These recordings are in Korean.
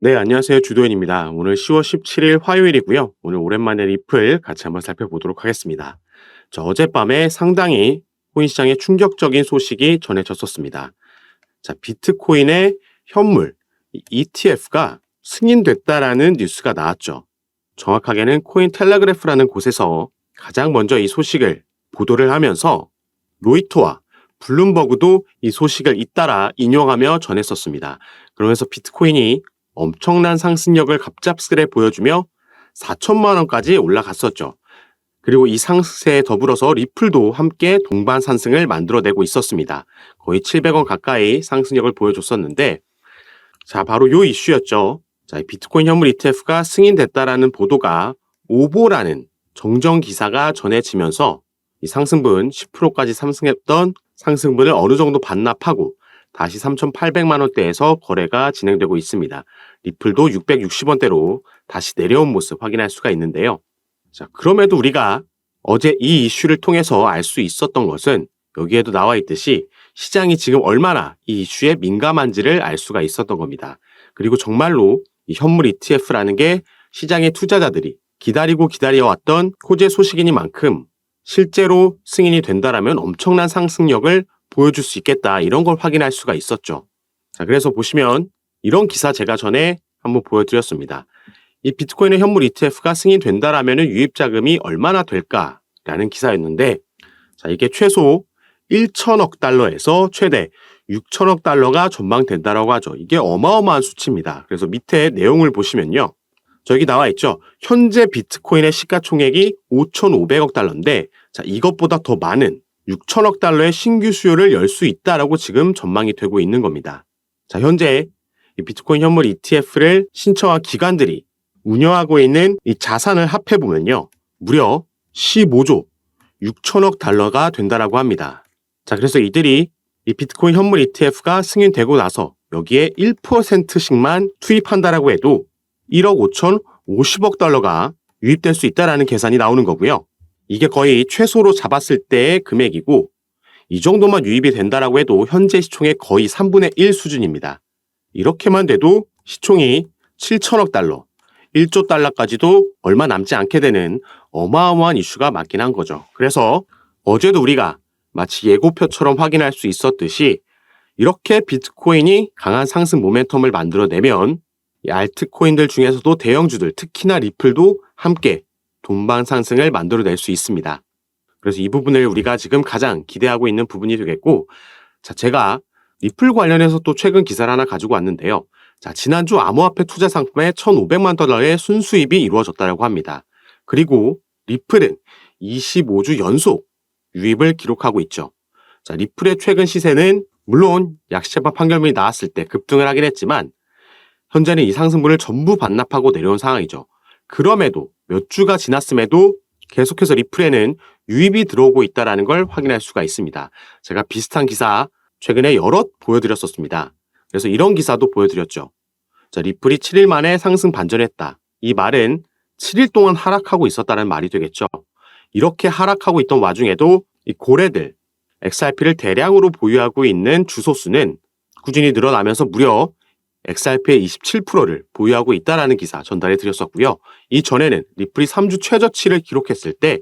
네, 안녕하세요. 주도현입니다. 오늘 10월 17일 화요일이고요. 오늘 오랜만에 리플 같이 한번 살펴보도록 하겠습니다. 어젯밤에 상당히 코인 시장에 충격적인 소식이 전해졌었습니다. 비트코인의 현물 ETF가 승인됐다라는 뉴스가 나왔죠. 정확하게는 코인텔레그래프라는 곳에서 가장 먼저 이 소식을 보도를 하면서 로이터와 블룸버그도 이 소식을 잇따라 인용하며 전했었습니다. 그러면서 비트코인이 엄청난 상승력을 갑작스레 보여주며 4천만 원까지 올라갔었죠. 그리고 이 상승세에 더불어서 리플도 함께 동반 상승을 만들어내고 있었습니다. 거의 700원 가까이 상승력을 보여줬었는데, 바로 요 이슈였죠. 비트코인 현물 ETF가 승인됐다라는 보도가 오보라는 정정 기사가 전해지면서 이 상승분 10%까지 상승했던 상승분을 어느 정도 반납하고 다시 3,800만 원대에서 거래가 진행되고 있습니다. 리플도 660원대로 다시 내려온 모습 확인할 수가 있는데요. 그럼에도 우리가 어제 이 이슈를 통해서 알 수 있었던 것은 여기에도 나와 있듯이 시장이 지금 얼마나 이 이슈에 민감한지를 알 수가 있었던 겁니다. 그리고 정말로 이 현물 ETF라는 게 시장의 투자자들이 기다려왔던 호재 소식이니만큼 실제로 승인이 된다라면 엄청난 상승력을 보여줄 수 있겠다, 이런 걸 확인할 수가 있었죠. 그래서 보시면 이런 기사 제가 전에 한번 보여드렸습니다. 이 비트코인의 현물 ETF가 승인된다라면 유입 자금이 얼마나 될까라는 기사였는데, 이게 최소 1천억 달러에서 최대 6천억 달러가 전망된다라고 하죠. 이게 어마어마한 수치입니다. 그래서 밑에 내용을 보시면요. 여기 나와 있죠. 현재 비트코인의 시가총액이 5,500억 달러인데, 이것보다 더 많은 6천억 달러의 신규 수요를 열 수 있다라고 지금 전망이 되고 있는 겁니다. 현재 이 비트코인 현물 ETF를 신청한 기관들이 운영하고 있는 이 자산을 합해보면요, 무려 15조 6천억 달러가 된다라고 합니다. 그래서 이들이 이 비트코인 현물 ETF가 승인되고 나서 여기에 1%씩만 투입한다라고 해도 1억 5,050억 달러가 유입될 수 있다라는 계산이 나오는 거고요. 이게 거의 최소로 잡았을 때의 금액이고, 이 정도만 유입이 된다라고 해도 현재 시총의 거의 3분의 1 수준입니다. 이렇게만 돼도 시총이 7천억 달러, 1조 달러까지도 얼마 남지 않게 되는 어마어마한 이슈가 맞긴 한 거죠. 그래서 어제도 우리가 마치 예고표처럼 확인할 수 있었듯이 이렇게 비트코인이 강한 상승 모멘텀을 만들어내면 이 알트코인들 중에서도 대형주들, 특히나 리플도 함께 동반 상승을 만들어낼 수 있습니다. 그래서 이 부분을 우리가 지금 가장 기대하고 있는 부분이 되겠고, 제가 리플 관련해서 또 최근 기사를 하나 가지고 왔는데요. 지난주 암호화폐 투자 상품에 1,500만 달러의 순수입이 이루어졌다고 합니다. 그리고 리플은 25주 연속 유입을 기록하고 있죠. 리플의 최근 시세는 물론 약시채파 판결문이 나왔을 때 급등을 하긴 했지만 현재는 이 상승분을 전부 반납하고 내려온 상황이죠. 그럼에도 몇 주가 지났음에도 계속해서 리플에는 유입이 들어오고 있다는 걸 확인할 수가 있습니다. 제가 비슷한 기사 최근에 여럿 보여드렸었습니다. 그래서 이런 기사도 보여드렸죠. 리플이 7일 만에 상승 반전했다. 이 말은 7일 동안 하락하고 있었다는 말이 되겠죠. 이렇게 하락하고 있던 와중에도 이 고래들, XRP를 대량으로 보유하고 있는 주소수는 꾸준히 늘어나면서 무려 XRP의 27%를 보유하고 있다는 기사 전달해 드렸었고요. 이전에는 리플이 3주 최저치를 기록했을 때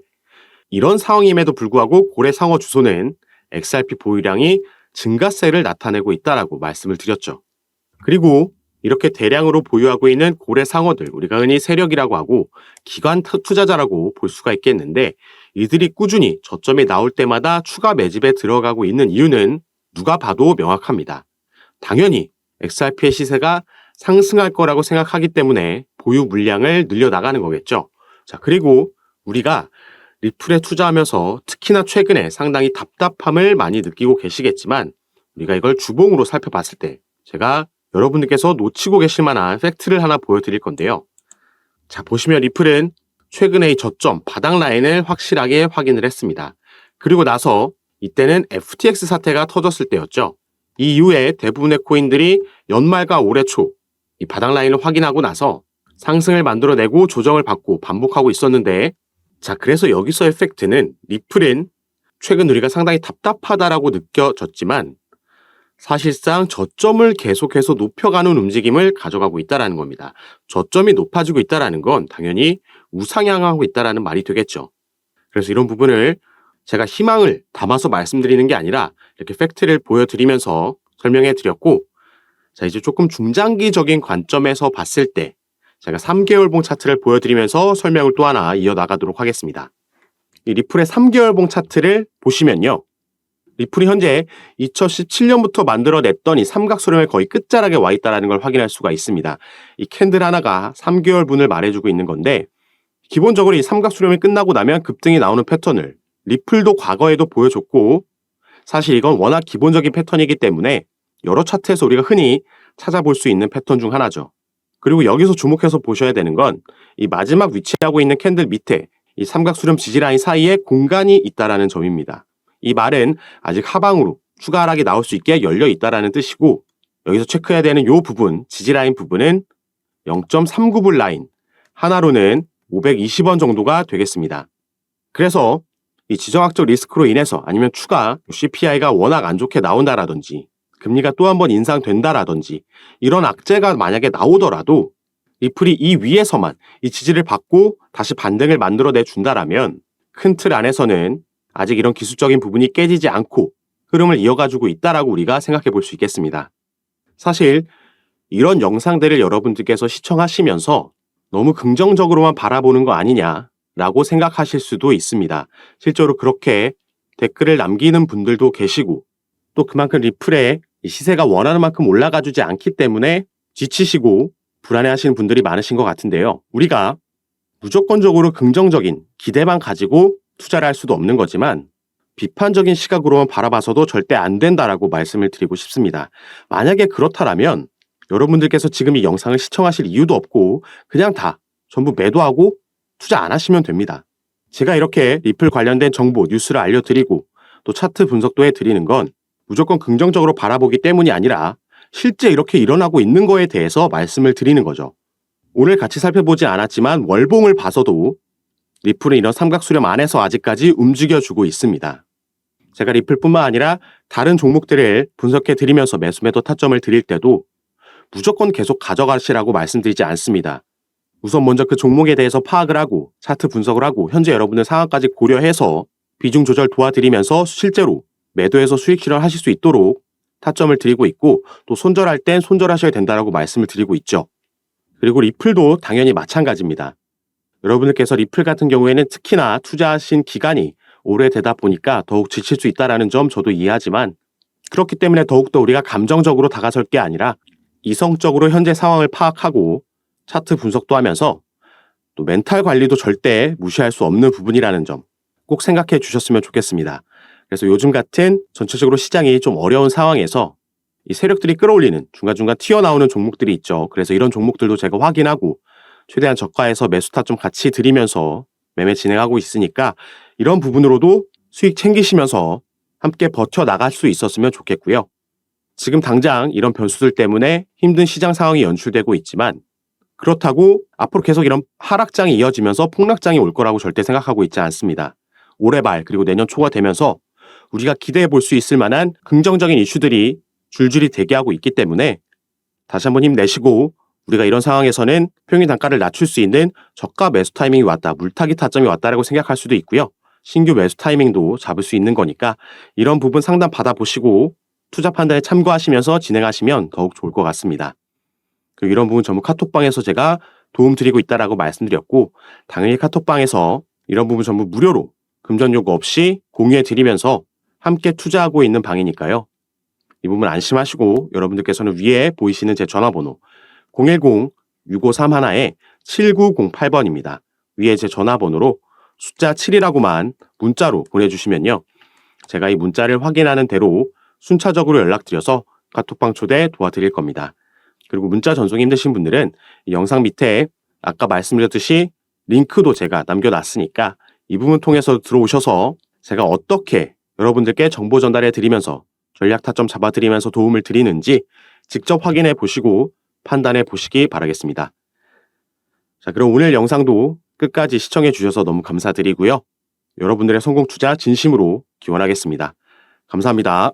이런 상황임에도 불구하고 고래 상어 주소는 XRP 보유량이 증가세를 나타내고 있다라고 말씀을 드렸죠. 그리고 이렇게 대량으로 보유하고 있는 고래 상어들, 우리가 흔히 세력이라고 하고 기관 투자자라고 볼 수가 있겠는데, 이들이 꾸준히 저점이 나올 때마다 추가 매집에 들어가고 있는 이유는 누가 봐도 명확합니다. 당연히 XRP의 시세가 상승할 거라고 생각하기 때문에 보유 물량을 늘려나가는 거겠죠. 그리고 우리가 리플에 투자하면서 특히나 최근에 상당히 답답함을 많이 느끼고 계시겠지만, 우리가 이걸 주봉으로 살펴봤을 때 제가 여러분들께서 놓치고 계실 만한 팩트를 하나 보여드릴 건데요. 보시면 리플은 최근에 이 저점 바닥 라인을 확실하게 확인을 했습니다. 그리고 나서 이때는 FTX 사태가 터졌을 때였죠. 이 이후에 대부분의 코인들이 연말과 올해 초 이 바닥 라인을 확인하고 나서 상승을 만들어내고 조정을 받고 반복하고 있었는데, 그래서 여기서의 팩트는 리플은 최근 우리가 상당히 답답하다라고 느껴졌지만 사실상 저점을 계속해서 높여가는 움직임을 가져가고 있다는 겁니다. 저점이 높아지고 있다는 건 당연히 우상향하고 있다는 말이 되겠죠. 그래서 이런 부분을 제가 희망을 담아서 말씀드리는 게 아니라 이렇게 팩트를 보여드리면서 설명해 드렸고, 자, 이제 조금 중장기적인 관점에서 봤을 때 제가 3개월봉 차트를 보여드리면서 설명을 또 하나 이어나가도록 하겠습니다. 이 리플의 3개월봉 차트를 보시면요, 리플이 현재 2017년부터 만들어냈던 이 삼각수렴의 거의 끝자락에 와 있다는 걸 확인할 수가 있습니다. 이 캔들 하나가 3개월분을 말해주고 있는 건데, 기본적으로 이 삼각수렴이 끝나고 나면 급등이 나오는 패턴을 리플도 과거에도 보여줬고, 사실 이건 워낙 기본적인 패턴이기 때문에 여러 차트에서 우리가 흔히 찾아볼 수 있는 패턴 중 하나죠. 그리고 여기서 주목해서 보셔야 되는 건 이 마지막 위치하고 있는 캔들 밑에 이 삼각수렴 지지라인 사이에 공간이 있다는 점입니다. 이 말은 아직 하방으로 추가 하락이 나올 수 있게 열려 있다는 뜻이고, 여기서 체크해야 되는 이 부분, 지지라인 부분은 0.39불 라인, 하나로는 520원 정도가 되겠습니다. 그래서 이 지정학적 리스크로 인해서 아니면 추가 CPI가 워낙 안 좋게 나온다라든지 금리가 또 한 번 인상된다라든지 이런 악재가 만약에 나오더라도 리플이 이 위에서만 이 지지를 받고 다시 반등을 만들어내 준다라면 큰 틀 안에서는 아직 이런 기술적인 부분이 깨지지 않고 흐름을 이어가지고 있다라고 우리가 생각해 볼 수 있겠습니다. 사실 이런 영상들을 여러분들께서 시청하시면서 너무 긍정적으로만 바라보는 거 아니냐라고 생각하실 수도 있습니다. 실제로 그렇게 댓글을 남기는 분들도 계시고, 또 그만큼 리플의 시세가 원하는 만큼 올라가주지 않기 때문에 지치시고 불안해하시는 분들이 많으신 것 같은데요. 우리가 무조건적으로 긍정적인 기대만 가지고 투자를 할 수도 없는 거지만 비판적인 시각으로만 바라봐서도 절대 안 된다라고 말씀을 드리고 싶습니다. 만약에 그렇다면 여러분들께서 지금 이 영상을 시청하실 이유도 없고 그냥 다 전부 매도하고 투자 안 하시면 됩니다. 제가 이렇게 리플 관련된 정보, 뉴스를 알려드리고 또 차트 분석도 해드리는 건 무조건 긍정적으로 바라보기 때문이 아니라 실제 이렇게 일어나고 있는 거에 대해서 말씀을 드리는 거죠. 오늘 같이 살펴보진 않았지만 월봉을 봐서도 리플은 이런 삼각수렴 안에서 아직까지 움직여주고 있습니다. 제가 리플뿐만 아니라 다른 종목들을 분석해 드리면서 매수 매도 타점을 드릴 때도 무조건 계속 가져가시라고 말씀드리지 않습니다. 우선 먼저 그 종목에 대해서 파악을 하고 차트 분석을 하고 현재 여러분의 상황까지 고려해서 비중 조절 도와드리면서 실제로 매도해서 수익 실현하실 수 있도록 타점을 드리고 있고, 또 손절할 땐 손절하셔야 된다라고 말씀을 드리고 있죠. 그리고 리플도 당연히 마찬가지입니다. 여러분들께서 리플 같은 경우에는 특히나 투자하신 기간이 오래되다 보니까 더욱 지칠 수 있다는 점 저도 이해하지만, 그렇기 때문에 더욱더 우리가 감정적으로 다가설 게 아니라 이성적으로 현재 상황을 파악하고 차트 분석도 하면서 또 멘탈 관리도 절대 무시할 수 없는 부분이라는 점 꼭 생각해 주셨으면 좋겠습니다. 그래서 요즘 같은 전체적으로 시장이 좀 어려운 상황에서 이 세력들이 끌어올리는 중간중간 튀어나오는 종목들이 있죠. 그래서 이런 종목들도 제가 확인하고 최대한 저가에서 매수 타점 같이 드리면서 매매 진행하고 있으니까 이런 부분으로도 수익 챙기시면서 함께 버텨나갈 수 있었으면 좋겠고요. 지금 당장 이런 변수들 때문에 힘든 시장 상황이 연출되고 있지만 그렇다고 앞으로 계속 이런 하락장이 이어지면서 폭락장이 올 거라고 절대 생각하고 있지 않습니다. 올해 말 그리고 내년 초가 되면서 우리가 기대해 볼 수 있을 만한 긍정적인 이슈들이 줄줄이 대기하고 있기 때문에 다시 한번 힘내시고, 우리가 이런 상황에서는 평균 단가를 낮출 수 있는 저가 매수 타이밍이 왔다, 물타기 타점이 왔다라고 생각할 수도 있고요. 신규 매수 타이밍도 잡을 수 있는 거니까 이런 부분 상담 받아보시고 투자 판단에 참고하시면서 진행하시면 더욱 좋을 것 같습니다. 그리고 이런 부분 전부 카톡방에서 제가 도움 드리고 있다라고 말씀드렸고, 당연히 카톡방에서 이런 부분 전부 무료로 금전 요구 없이 공유해 드리면서 함께 투자하고 있는 방이니까요. 이 부분 안심하시고 여러분들께서는 위에 보이시는 제 전화번호 010-6531-7908번입니다. 위에 제 전화번호로 숫자 7이라고만 문자로 보내주시면요, 제가 이 문자를 확인하는 대로 순차적으로 연락드려서 카톡방 초대 도와드릴 겁니다. 그리고 문자 전송이 힘드신 분들은 이 영상 밑에 아까 말씀드렸듯이 링크도 제가 남겨놨으니까 이 부분 통해서 들어오셔서 제가 어떻게 여러분들께 정보 전달해 드리면서 전략 타점 잡아드리면서 도움을 드리는지 직접 확인해 보시고 판단해 보시기 바라겠습니다. 자, 그럼 오늘 영상도 끝까지 시청해 주셔서 너무 감사드리고요. 여러분들의 성공 투자 진심으로 기원하겠습니다. 감사합니다.